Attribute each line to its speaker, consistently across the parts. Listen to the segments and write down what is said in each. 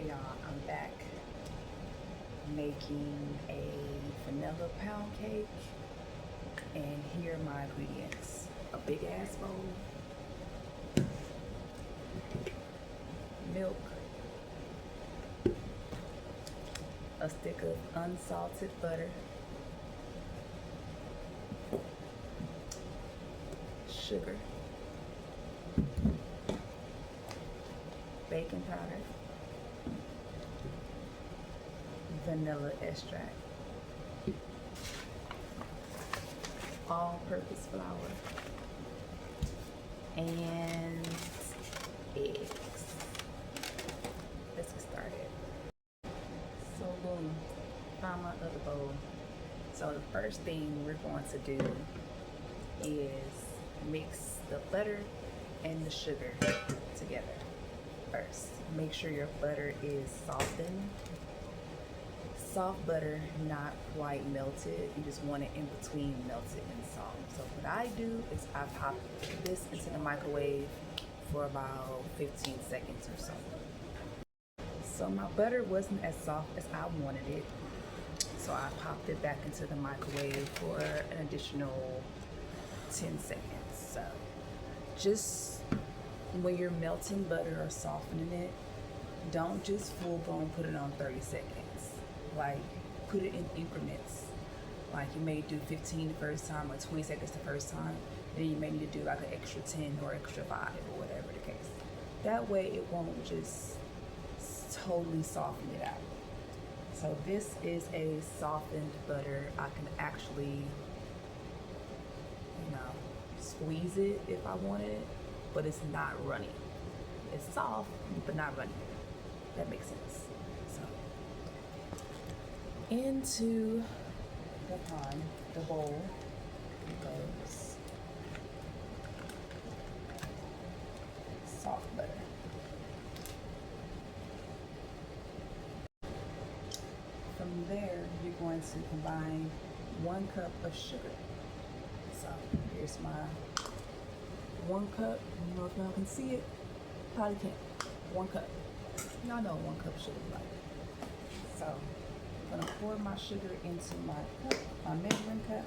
Speaker 1: Hey y'all, I'm back making a vanilla pound cake, and here are my ingredients. A big ass bowl, milk, a stick of unsalted butter, sugar, baking powder, vanilla extract, all-purpose flour, and eggs. Let's get started. So boom, found my other bowl. So the first thing we're going to do is mix the butter and the sugar together. First, make sure your butter is softened. Soft butter, not quite melted. You just want it in between melted and soft. So what I do is I pop this into the microwave for about 15 seconds or so. So my butter wasn't as soft as I wanted it, so I popped it back into the microwave for an additional 10 seconds. So just when you're melting butter or softening it, don't just full blown put it on 30 seconds. Like, put it in increments. Like, you may do 15 the first time or 20 seconds the first time, and then you may need to do like an extra 10 or extra 5 or whatever the case. That way it won't just totally soften it out. So this is a softened butter. I can actually, squeeze it if I wanted it, but it's not runny. It's soft, but not runny. That makes sense. So into the pan, the bowl, goes soft butter. From there, you're going to combine 1 cup of sugar. So here's my 1 cup. I don't know if y'all can see it. Probably can't. 1 cup. Y'all know 1 cup of sugar is like. So I'm gonna pour my sugar into my cup, my measuring cup.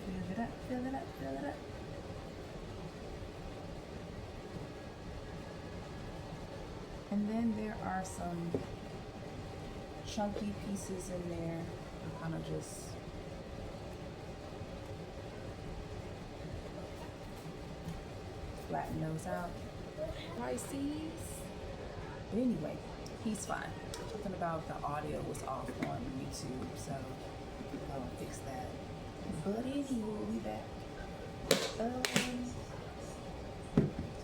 Speaker 1: Fill it up, fill it up, fill it up. And then there are some chunky pieces in there. I kind of just flatten those out. Pisces. But anyway, he's fine. Something about the audio was off on YouTube, so I'll fix that. But anyway, we'll be back. So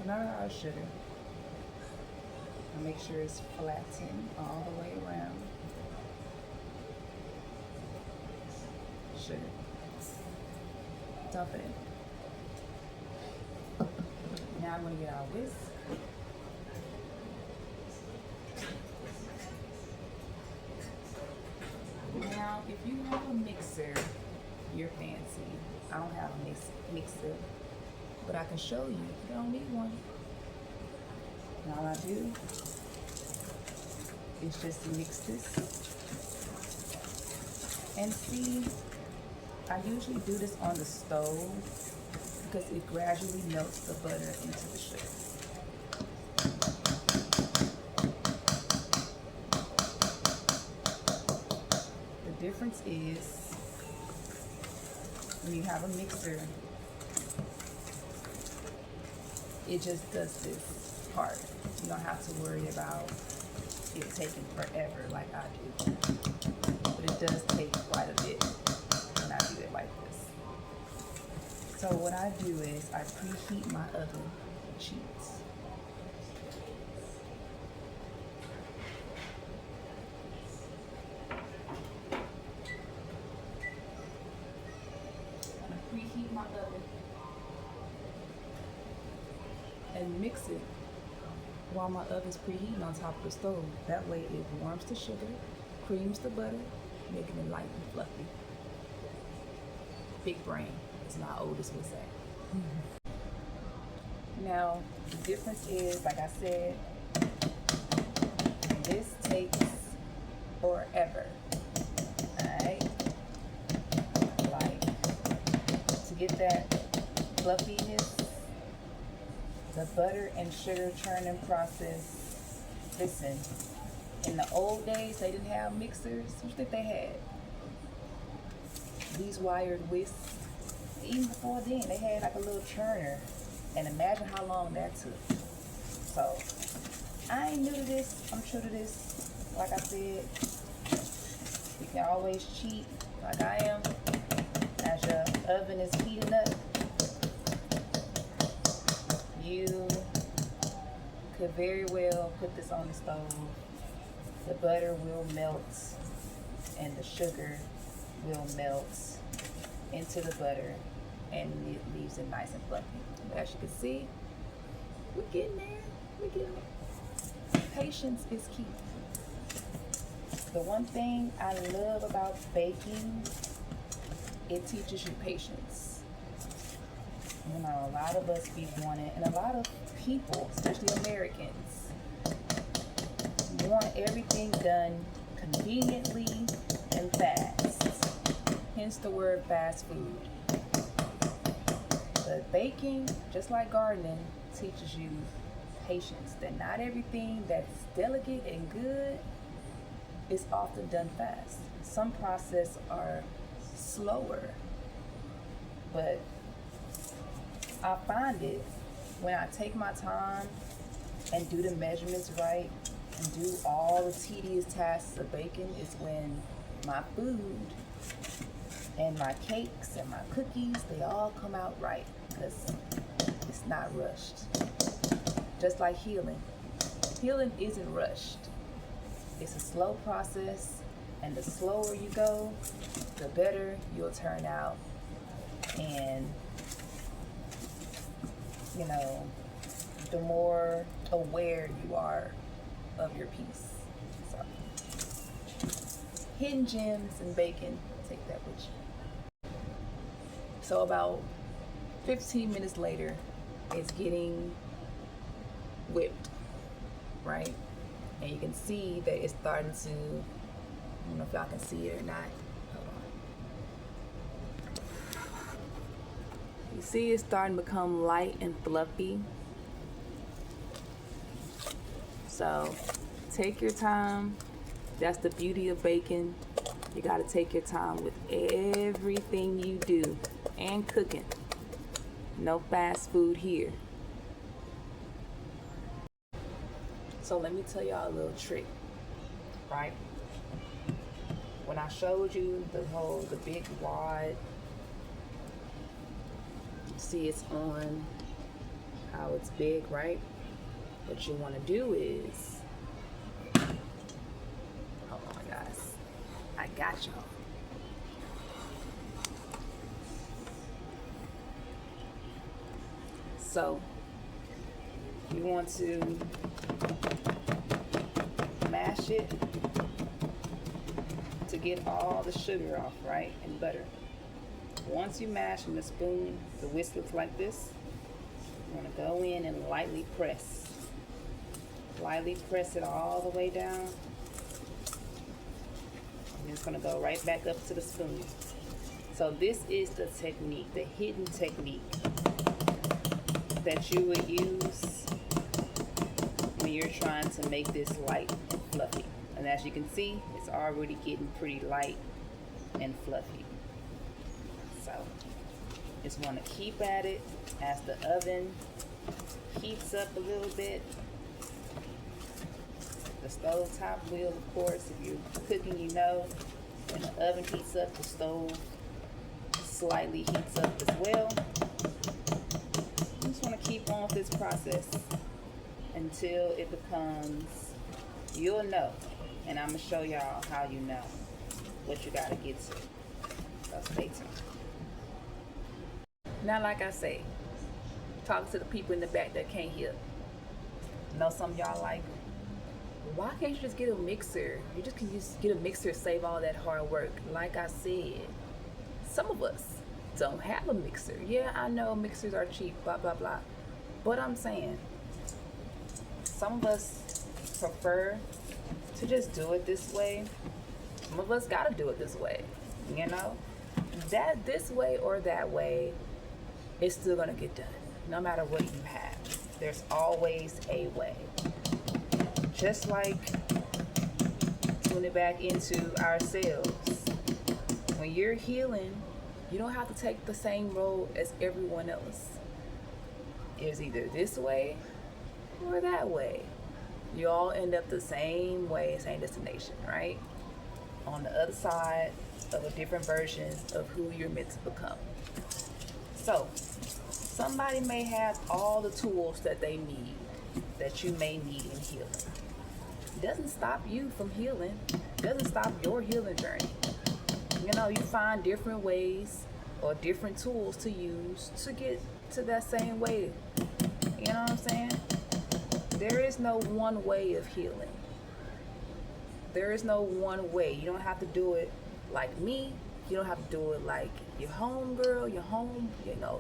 Speaker 1: now our sugar. Make sure it's flattened all the way around. Sugar. Dump it in. Now I'm going to get our whisk. Now, if you have a mixer, you're fancy. I don't have a mixer, but I can show you. You don't need one. And all I do is just mix this. And see, I usually do this on the stove because it gradually melts the butter into the sugar. The difference is when you have a mixer, it just does this part. You don't have to worry about it taking forever like I do. But it does take quite a bit when I do it like this. So what I do is I preheat my oven sheets. I preheat my oven and mix it while my oven's preheating on top of the stove. That way it warms the sugar, creams the butter, making it light and fluffy. Big brain, as my oldest would say. Now, the difference is, like I said, this takes forever. Alright? Like, to get that fluffiness, the butter and sugar churning process. Listen, in the old days, they didn't have mixers. What do you think they had? These wired whisks. Even before then, they had like a little churner. And imagine how long that took. So, I ain't new to this. I'm true to this. Like I said, you can always cheat, like I am. As your oven is heating up, you could very well put this on the stove. The butter will melt and the sugar will melt into the butter, and it leaves it nice and fluffy. As you can see, we're getting there. We're getting there. Patience is key. The one thing I love about baking, it teaches you patience. You know, a lot of us be wanting, and a lot of people, especially Americans, want everything done conveniently and fast. Hence the word fast food. But baking, just like gardening, teaches you patience. That not everything that's delicate and good is often done fast. Some processes are slower. But I find it when I take my time and do the measurements right and do all the tedious tasks of baking is when my food and my cakes and my cookies, they all come out right because it's not rushed. Just like healing. Healing isn't rushed. It's a slow process, and the slower you go, the better you'll turn out. And, you know, the more aware you are of your piece. So, hidden gems in baking, take that with you. So about 15 minutes later, it's getting whipped, right? And you can see that it's starting to, I don't know if y'all can see it or not. Hold on. You see it's starting to become light and fluffy. So take your time. That's the beauty of baking. You gotta take your time with everything you do and cooking. No fast food here. So let me tell y'all a little trick, right? When I showed you the big wad, see it's on how it's big, right? What you want to do is, hold on guys, I got y'all. So you want to mash it to get all the sugar off, right? And butter. Once you mash in the spoon, the whisk looks like this. You want to go in and lightly press. Lightly press it all the way down. And it's going to go right back up to the spoon. So this is the technique, the hidden technique that you would use when you're trying to make this light and fluffy. And as you can see, it's already getting pretty light and fluffy. So just want to keep at it as the oven heats up a little bit. The stove top will, of course, if you're cooking, you know, when the oven heats up, the stove slightly heats up as well. You just want to keep on with this process until it becomes, you'll know, and I'm going to show y'all how you know what you got to get to. So stay tuned. Now, like I say, talk to the people in the back that can't hear. I know some of y'all like, why can't you just get a mixer? You just can just get a mixer, save all that hard work. Like I said, some of us don't have a mixer. Yeah, I know mixers are cheap, blah blah blah. But I'm saying, some of us prefer to just do it this way. Some of us gotta do it this way. You know, that this way or that way, it's still gonna get done. No matter what you have, there's always a way. Just like tuning back into ourselves. When you're healing, you don't have to take the same road as everyone else. It's either this way or that way. You all end up the same way, same destination, right? On the other side of a different version of who you're meant to become. So, somebody may have all the tools that they need, that you may need in healing. It doesn't stop you from healing. It doesn't stop your healing journey. You know, you find different ways or different tools to use to get to that same way. You know what I'm saying? There is no one way of healing. There is no one way. You don't have to do it like me. You don't have to do it like your home girl, your home, you know,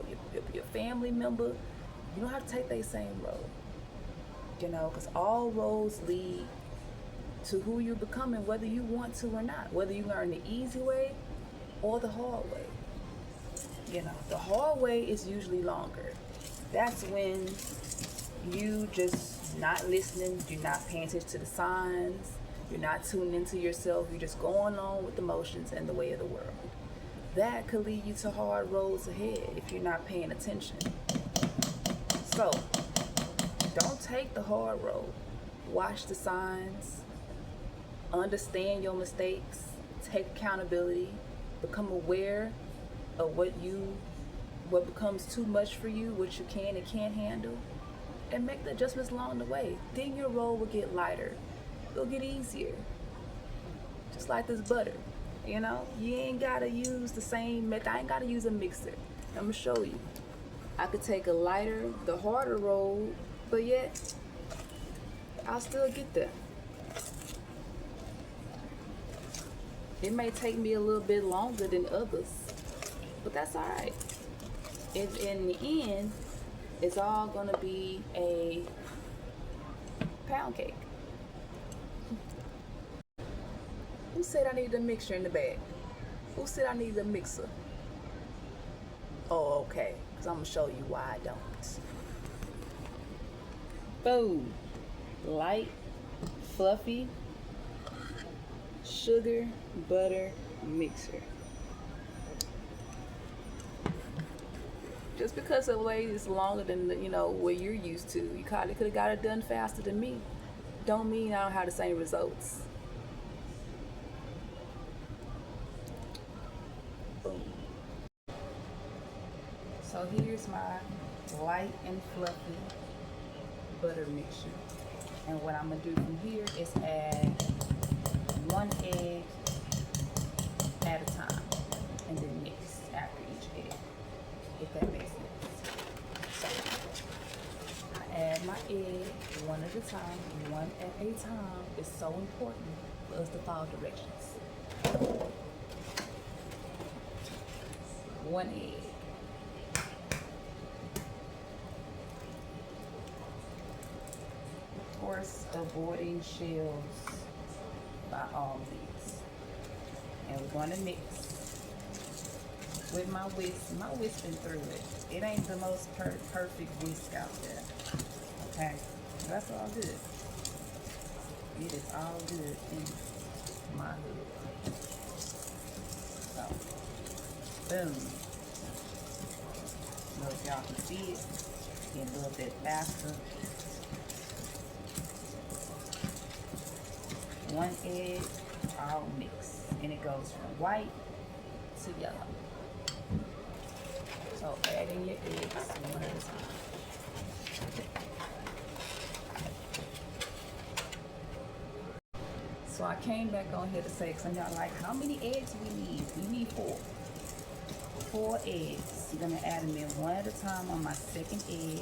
Speaker 1: your family member. You don't have to take that same road. You know, because all roads lead to who you're becoming, whether you want to or not. Whether you learn the easy way or the hard way. You know, the hard way is usually longer. That's when you just not listening, you're not paying attention to the signs, you're not tuning into yourself, you're just going on with the motions and the way of the world. That could lead you to hard roads ahead if you're not paying attention. So, don't take the hard road. Watch the signs, understand your mistakes, take accountability, become aware of what becomes too much for you, what you can and can't handle, and make the adjustments along the way. Then your road will get lighter. It'll get easier. Just like this butter. You know, you ain't gotta use the same method. I ain't gotta use a mixer. I'm gonna show you. I could take a lighter, the harder road, but yet I'll still get there. It may take me a little bit longer than others, but that's all right. In the end, it's all gonna be a pound cake. Who said I needed a mixture in the bag? Who said I needed a mixer? Oh, okay, because I'm gonna show you why I don't. Food, light, fluffy, sugar, butter, mixer. Just because the way is longer than what you're used to, you probably could have got it done faster than me. Don't mean I don't have the same results. Boom. So here's my light and fluffy butter mixture. And what I'm gonna do from here is add 1 egg at a time and then mix after each egg, if that makes sense. So I add my egg one at a time, one at a time. It's so important for us to follow directions. 1 egg. Of course, avoiding shells by all means. And we're going to mix with my whisk. My whisking through it. It ain't the most perfect whisk out there. Okay? That's all good. It is all good in my hood. So, boom. So if y'all can see it, get a little bit faster. 1 egg, all mixed, and it goes from white to yellow. So add in your eggs one at a time. So I came back on here to say, because y'all like, how many eggs we need? We need 4. 4 eggs. I'm gonna add them in one at a time on my second egg.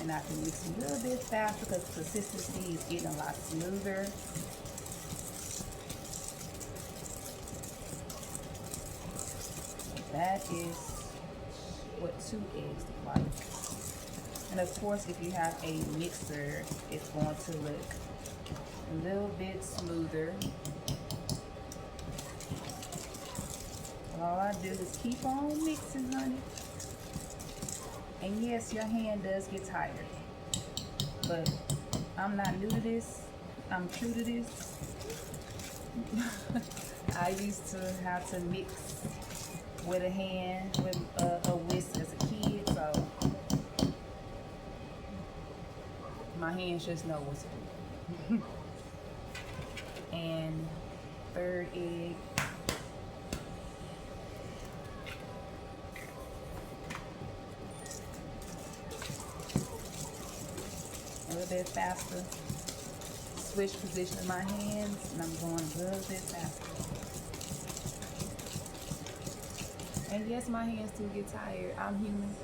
Speaker 1: And I can mix a little bit faster because consistency is getting a lot smoother. that is what 2 eggs look like. And of course, if you have a mixer, it's going to look a little bit smoother. All I do is keep on mixing, honey. And yes, your hand does get tired. But I'm not new to this. I'm true to this. I used to have to mix with a hand, with a whisk as a kid, so my hands just know what to do. And 3rd egg. A little bit faster. Switch position of my hands, and I'm going a little bit faster. And yes, my hands do get tired. I'm human.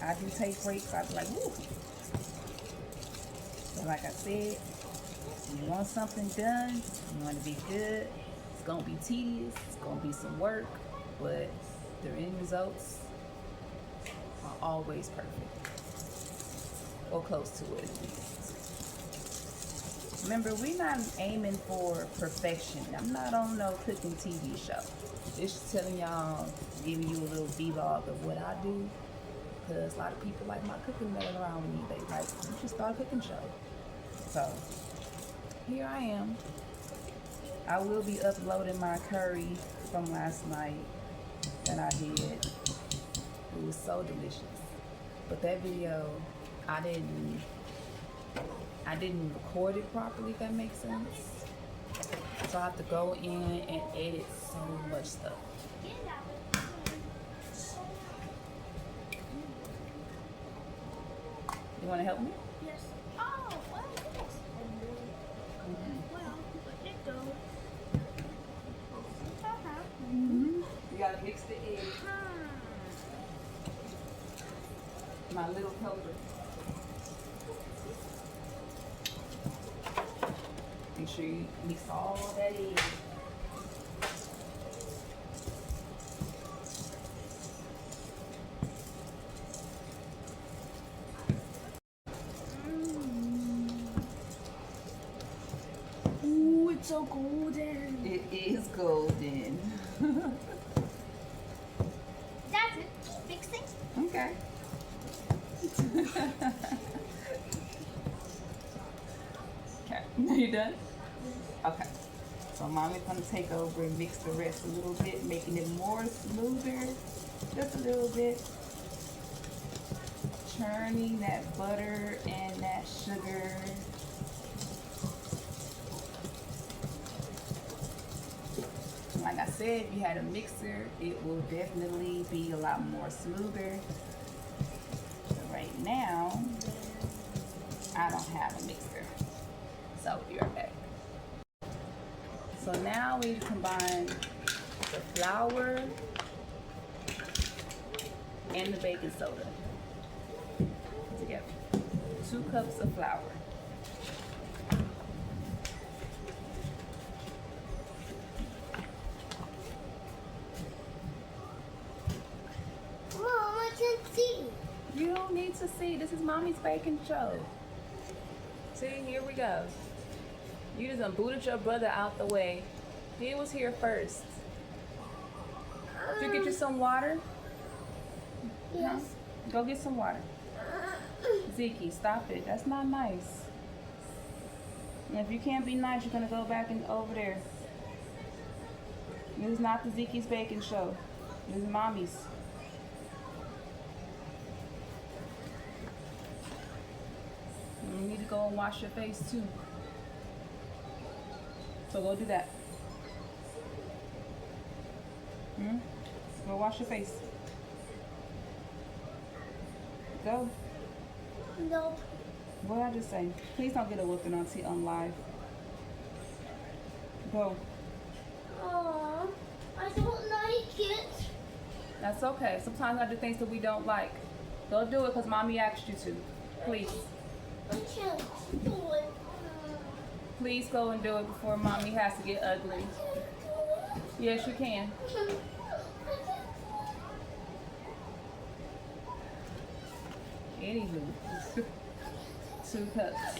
Speaker 1: I do take breaks. I be like, woo. But like I said, you want something done, you want to be good. It's gonna be tedious. It's gonna be some work, but the end results are always perfect, or close to it at least. Remember, we're not aiming for perfection. I'm not on no cooking TV show. Just telling y'all, giving you a little vlog of what I do. Because a lot of people like my cooking that are around me. They like, you should start a cooking show. So, here I am. I will be uploading my curry from last night that I did. It was so delicious. But that video, I didn't record it properly, if that makes sense. So I have to go in and edit so much stuff. You want to help me?
Speaker 2: Yes. Oh, what is this? Well, let it go.
Speaker 1: You gotta mix the egg. My little helper. Make sure you mix all that in.
Speaker 2: Ooh, it's so golden.
Speaker 1: It is golden.
Speaker 2: That's it. Mixing.
Speaker 1: Okay. Okay. You done? Okay. So mommy's gonna take over and mix the rest a little bit, making it more smoother, just a little bit. Churning that butter and that sugar. Like I said, if you had a mixer, it will definitely be a lot more smoother. But right now, I don't have a mixer. So we'll be right back. So now we combine the flour and the baking soda together. 2 cups of flour.
Speaker 2: Mom, I can see.
Speaker 1: You don't need to see. This is mommy's baking show. See, here we go. You just done booted your brother out the way. He was here first. Did you get you some water?
Speaker 2: Yes.
Speaker 1: Huh? Go get some water. Zeke, stop it. That's not nice. And if you can't be nice, you're gonna go back and over there. This is not the Zeke's baking show. This is mommy's. You need to go and wash your face too. So go do that. Go wash your face. Go.
Speaker 2: No.
Speaker 1: What did I just say? Please don't get a whooping on live. Go.
Speaker 2: Mom, I don't like it.
Speaker 1: That's okay. Sometimes I do things that we don't like. Go do it because mommy asked you to. Please.
Speaker 2: I can't do it.
Speaker 1: Please go and do it before mommy has to get ugly. Yes, you can.
Speaker 2: I can't
Speaker 1: Anywho, 2 cups.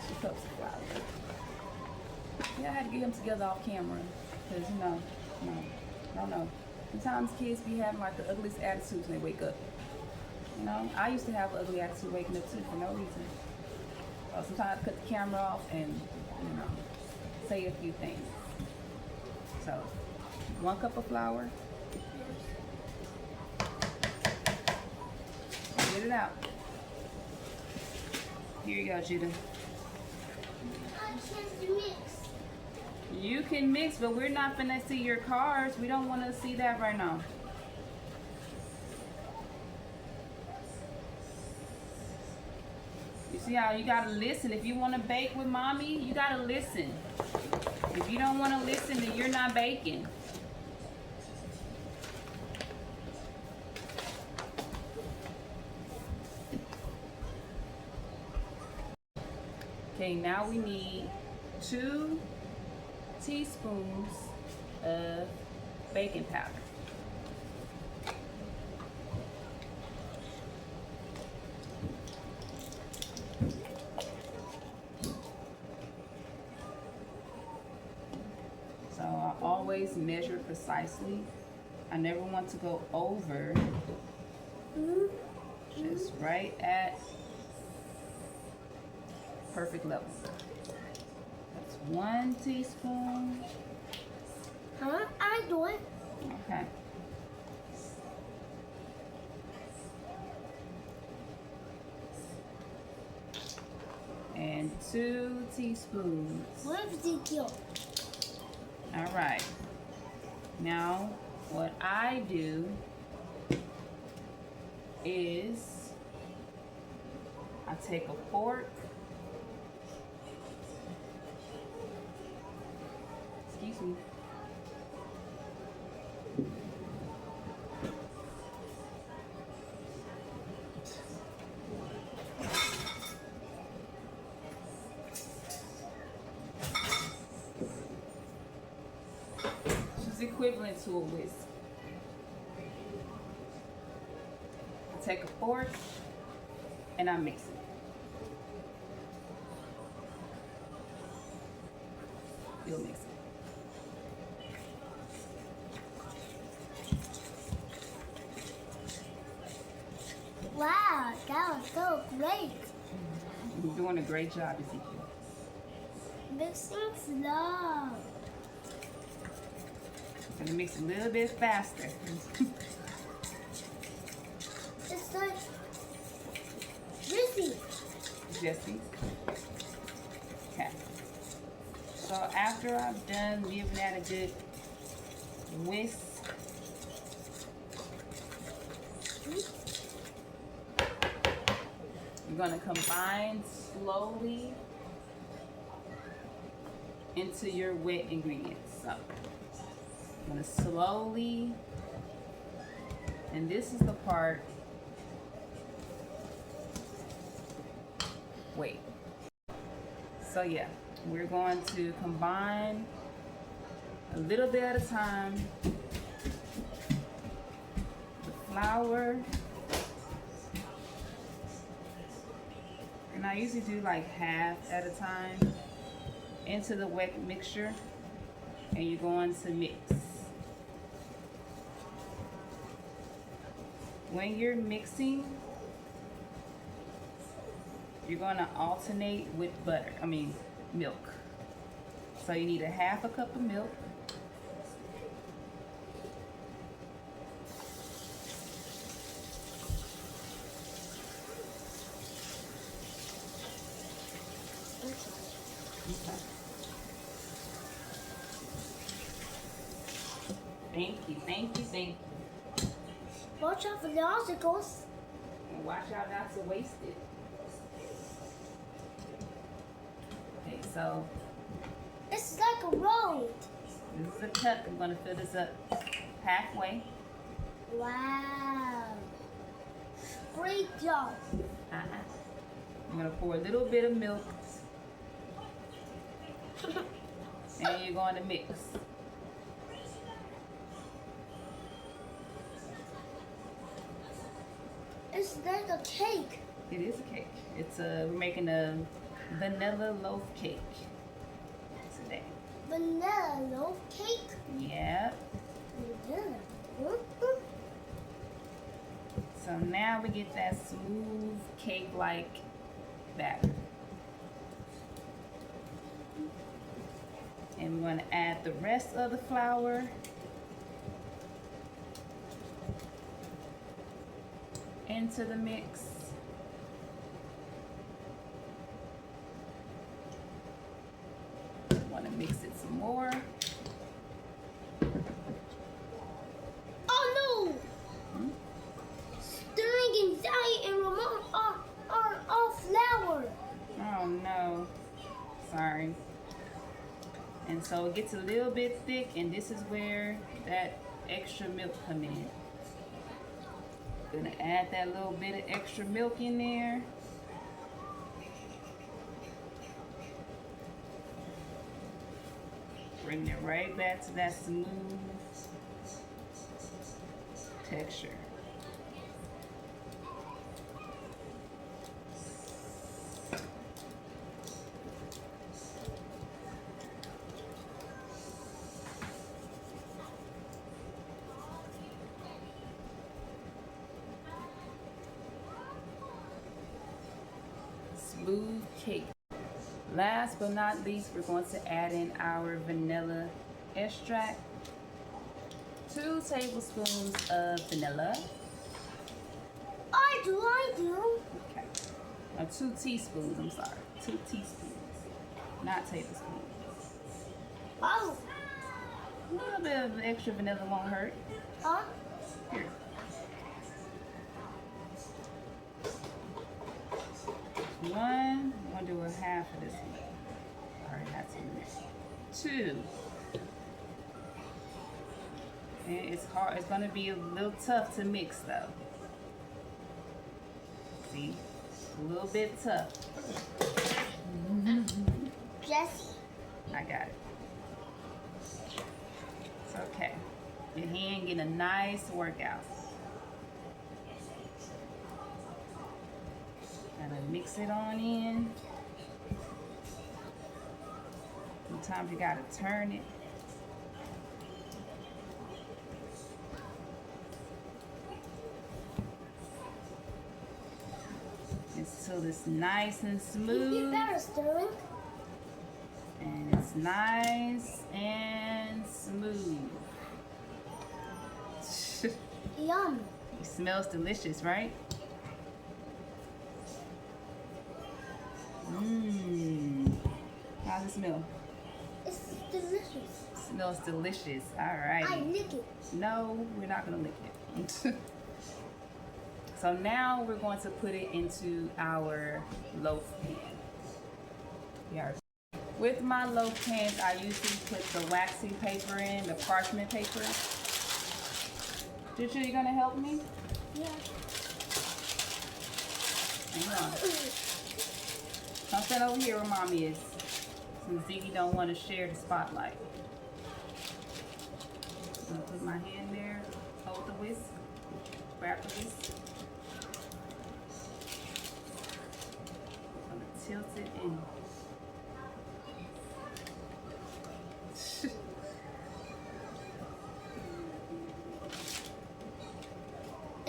Speaker 1: 2 cups of flour. Yeah, I had to get them together off camera. Because, no. I don't know. Sometimes kids be having like the ugliest attitudes when they wake up. You know, I used to have an ugly attitude waking up too for no reason. Sometimes I cut the camera off and, say a few things. So, 1 cup of flour. Get it out. Here you go, Judah.
Speaker 2: I can't mix.
Speaker 1: You can mix, but we're not finna see your cards. We don't want to see that right now. You see how you gotta listen. If you want to bake with mommy, you gotta listen. If you don't want to listen, then you're not baking. Okay, now we need 2 teaspoons of baking powder. So I always measure precisely. I never want to go over, just right at perfect level. That's 1 teaspoon.
Speaker 2: Huh? I do it.
Speaker 1: Okay. And 2 teaspoons.
Speaker 2: What if they kill?
Speaker 1: All right. Now, what I do is I take a fork. Excuse me. Which is equivalent to a whisk. I take a fork and I mix it. You'll mix it.
Speaker 2: Wow, that was so great.
Speaker 1: You're doing a great job, Ezekiel.
Speaker 2: Mixing slow.
Speaker 1: I'm gonna mix a little bit faster.
Speaker 2: It's like juicy.
Speaker 1: Jesse. Okay. So after I've done giving that a good whisk, you're gonna combine slowly into your wet ingredients. So I'm gonna slowly, and this is the part, wait. So yeah, we're going to combine a little bit at a time the flour, and I usually do like half at a time into the wet mixture, and you're going to mix. When you're mixing, you're going to alternate with milk. So you need a half a cup of milk. Okay. Thank you, thank you, thank you.
Speaker 2: Watch out for the obstacles.
Speaker 1: And watch out not to waste it. Okay, so
Speaker 2: It's like a road.
Speaker 1: this is a cup. I'm going to fill this up halfway.
Speaker 2: Wow. Great job.
Speaker 1: I'm going to pour a little bit of milk. And you're going to mix.
Speaker 2: a cake.
Speaker 1: It is a cake. We're making a vanilla loaf cake today.
Speaker 2: Vanilla loaf cake?
Speaker 1: Yep.
Speaker 2: Vanilla.
Speaker 1: So now we get that smooth cake-like batter. And we're going to add the rest of the flour. Into the mix. Want to mix it some more.
Speaker 2: Oh no! Sterling and Sally and Ramon are off flour.
Speaker 1: Oh no. Sorry. And so it gets a little bit thick, and this is where that extra milk come in. Gonna add that little bit of extra milk in there. Bring it right back to that smooth texture. Smooth cake. Last but not least, we're going to add in our vanilla extract. 2 tablespoons of vanilla.
Speaker 2: I do.
Speaker 1: Okay. Or 2 teaspoons, I'm sorry. 2 teaspoons. Not tablespoons.
Speaker 2: Oh.
Speaker 1: A little bit of extra vanilla won't hurt.
Speaker 2: Huh?
Speaker 1: Here. I'm gonna do a half of this one. Alright, that's too much. 2. And it's hard. It's gonna be a little tough to mix though. See, a little bit tough.
Speaker 2: Jesse.
Speaker 1: I got it. It's okay. Your hand getting a nice workout. Gotta mix it on in. Sometimes you gotta turn it. Until it's nice and
Speaker 2: You
Speaker 1: smooth.
Speaker 2: better, Sterling.
Speaker 1: And it's nice and smooth.
Speaker 2: Yum.
Speaker 1: It smells delicious, right? Mmm. How's it smell?
Speaker 2: It's delicious.
Speaker 1: Smells delicious. All right.
Speaker 2: I lick it.
Speaker 1: No, we're not gonna lick it. So now we're going to put it into our loaf pan. Yeah. With my loaf pans, I usually put the waxing paper in, the parchment paper. Juju, you gonna help me?
Speaker 2: Yeah.
Speaker 1: Hang on. Come stand over here where mommy is, since Ziggy don't want to share the spotlight. I'm gonna put my hand there, hold the whisk, grab the whisk. I'm gonna tilt it in.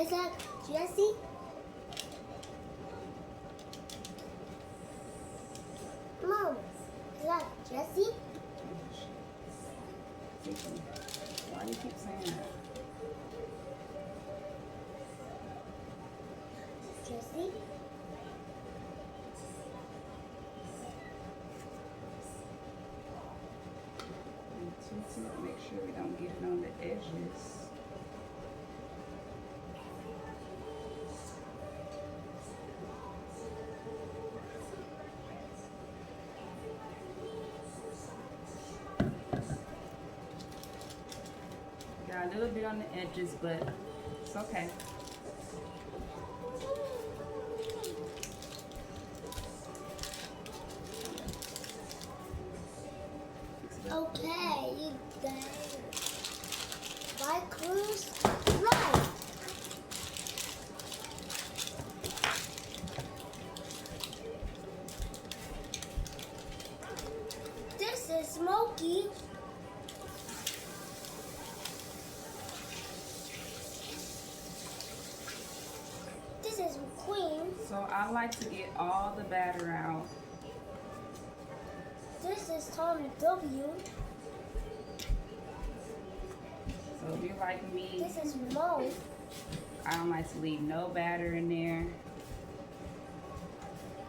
Speaker 2: Is that Jesse? Mom, is that Jesse?
Speaker 1: Why do you keep saying that?
Speaker 2: Jesse?
Speaker 1: Make sure we don't get it on the edges. Got a little bit on the edges, but it's okay.
Speaker 2: Okay, you guys. My cruise right. smoky. This is queen.
Speaker 1: So I like to get all the batter out.
Speaker 2: This is Tommy W.
Speaker 1: So if you're like me,
Speaker 2: This is Mo.
Speaker 1: I don't like to leave no batter in there.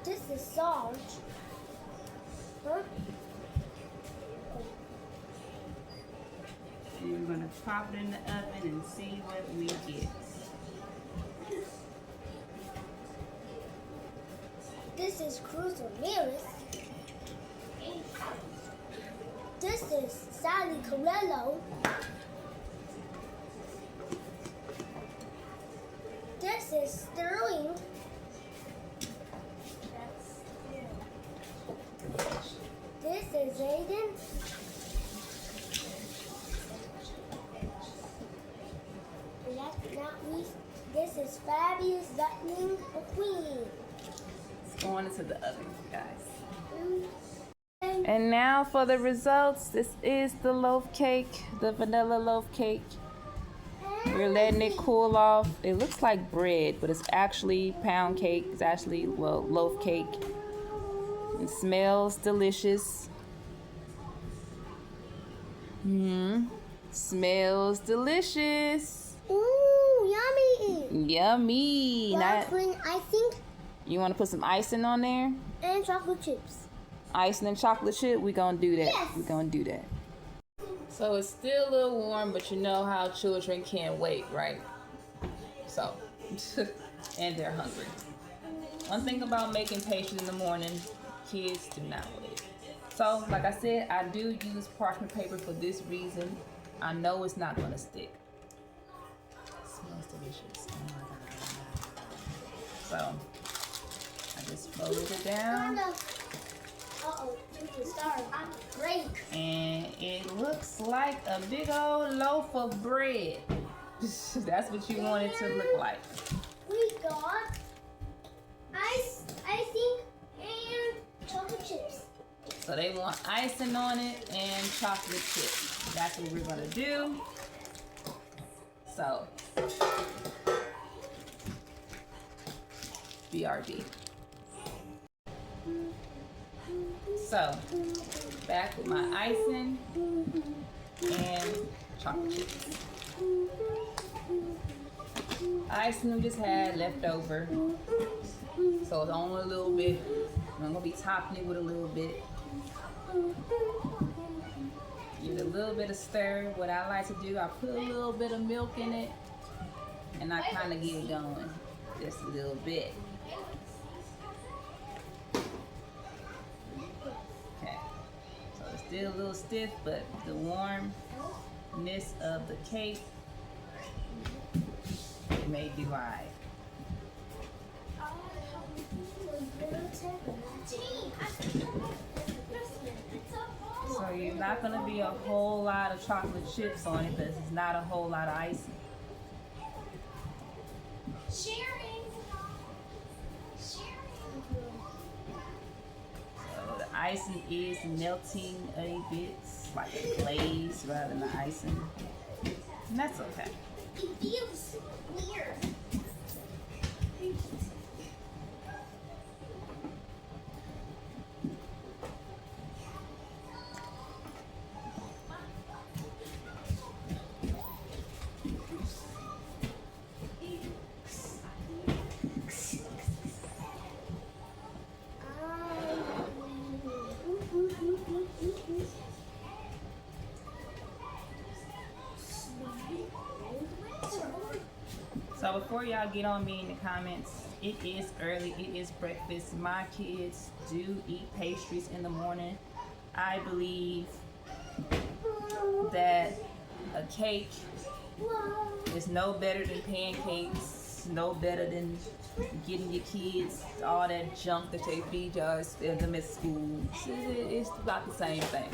Speaker 2: This is Sarge. Huh?
Speaker 1: And we're gonna pop it in the oven and see what we get.
Speaker 2: This is Cruz Ramirez. This is Sally Carello. This is Sterling. This is Aiden. And last but not least, this is Fabulous Lightning McQueen.
Speaker 1: It's going into the oven, guys. And now for the results. This is the loaf cake, the vanilla loaf cake. We're letting it cool off. It looks like bread, but it's actually pound cake. It's actually, well, loaf cake. It smells delicious. Smells delicious.
Speaker 2: Ooh, yummy.
Speaker 1: Yummy.
Speaker 2: Well, putting icing
Speaker 1: You want to put some icing on there?
Speaker 2: and chocolate chips.
Speaker 1: Icing and chocolate chip? We're going to do that.
Speaker 2: Yes.
Speaker 1: We're going to do that. So it's still a little warm, but you know how children can't wait, right? So, and they're hungry. One thing about making pastries in the morning, kids do not wait. So, like I said, I do use parchment paper for this reason. I know it's not going to stick. It smells delicious. Oh my God. So, I just fold it down.
Speaker 2: Uh-oh, you started. I'm great.
Speaker 1: And it looks like a big old loaf of bread. That's what you want it to look like.
Speaker 2: We got icing, and chocolate chips.
Speaker 1: So they want icing on it and chocolate chips. That's what we're gonna do. So, BRB. So, back with my icing and chocolate chips. Icing we just had left over. So it's only a little bit. I'm gonna be topping it with a little bit. Give it a little bit of stir. What I like to do, I put a little bit of milk in it and I kind of get it going. Just a little bit. Okay. So it's still a little stiff, but the warmness of the cake may be right. So you're not going to be a whole lot of chocolate chips on it because it's not a whole lot of icing.
Speaker 2: Sharing.
Speaker 1: So the icing is melting a bit, like a glaze rather than the icing. And that's okay.
Speaker 2: It feels weird.
Speaker 1: So before y'all get on me in the comments, it is early, it is breakfast. My kids do eat pastries in the morning. I believe that a cake is no better than pancakes, no better than getting your kids all that junk that they feed y'all them at school. It's about the same thing.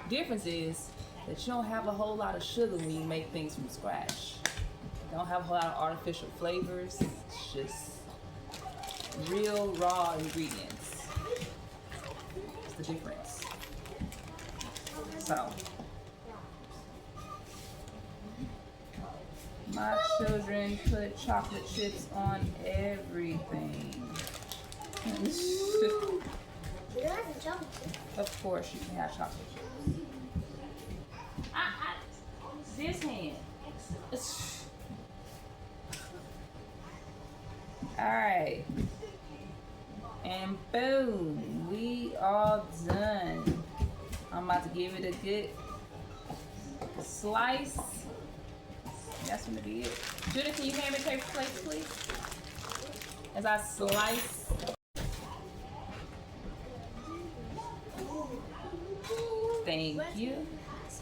Speaker 1: Difference is that you don't have a whole lot of sugar when you make things from scratch. You don't have a whole lot of artificial flavors. It's just real raw ingredients. It's the difference. So my children put chocolate chips on everything.
Speaker 2: You don't have chocolate chip.
Speaker 1: Of course you can have chocolate chips. This hand. Alright. And boom, we all done. I'm about to give it a good slice. That's gonna be it. Judah, can you hand me paper plates, please? As I slice. Thank you.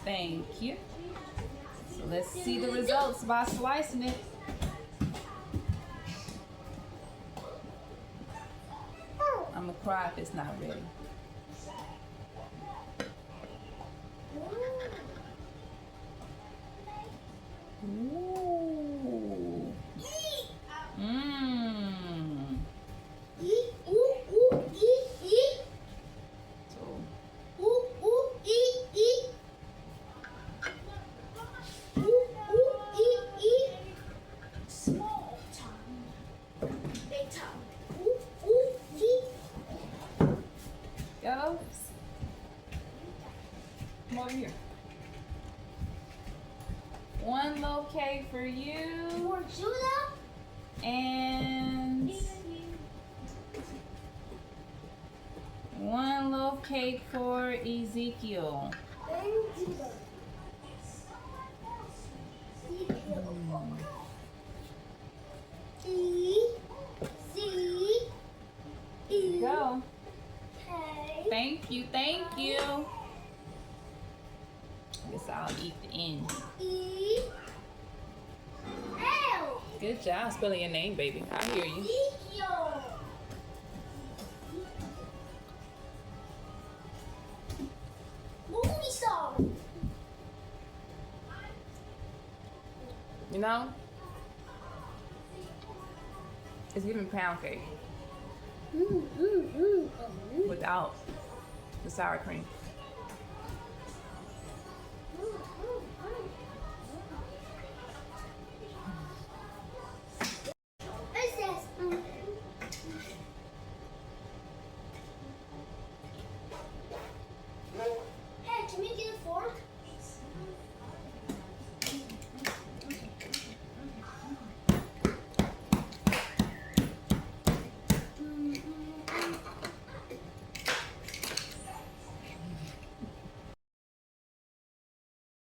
Speaker 1: Thank you. So let's see the results by slicing it. I'm gonna cry if it's not ready. Ooh. Mmm.
Speaker 2: Small tongue, big tongue.
Speaker 1: Go. Come over here. One loaf cake for you.
Speaker 2: For Judah.
Speaker 1: And one loaf cake for Ezekiel.
Speaker 2: And Judah.
Speaker 1: Go.
Speaker 2: K.
Speaker 1: Thank you, thank you. I guess I'll eat the end.
Speaker 2: E. L.
Speaker 1: Good job spelling your name, baby. I hear you.
Speaker 2: Ezekiel. Movie star.
Speaker 1: You know? It's giving pound cake without the sour cream.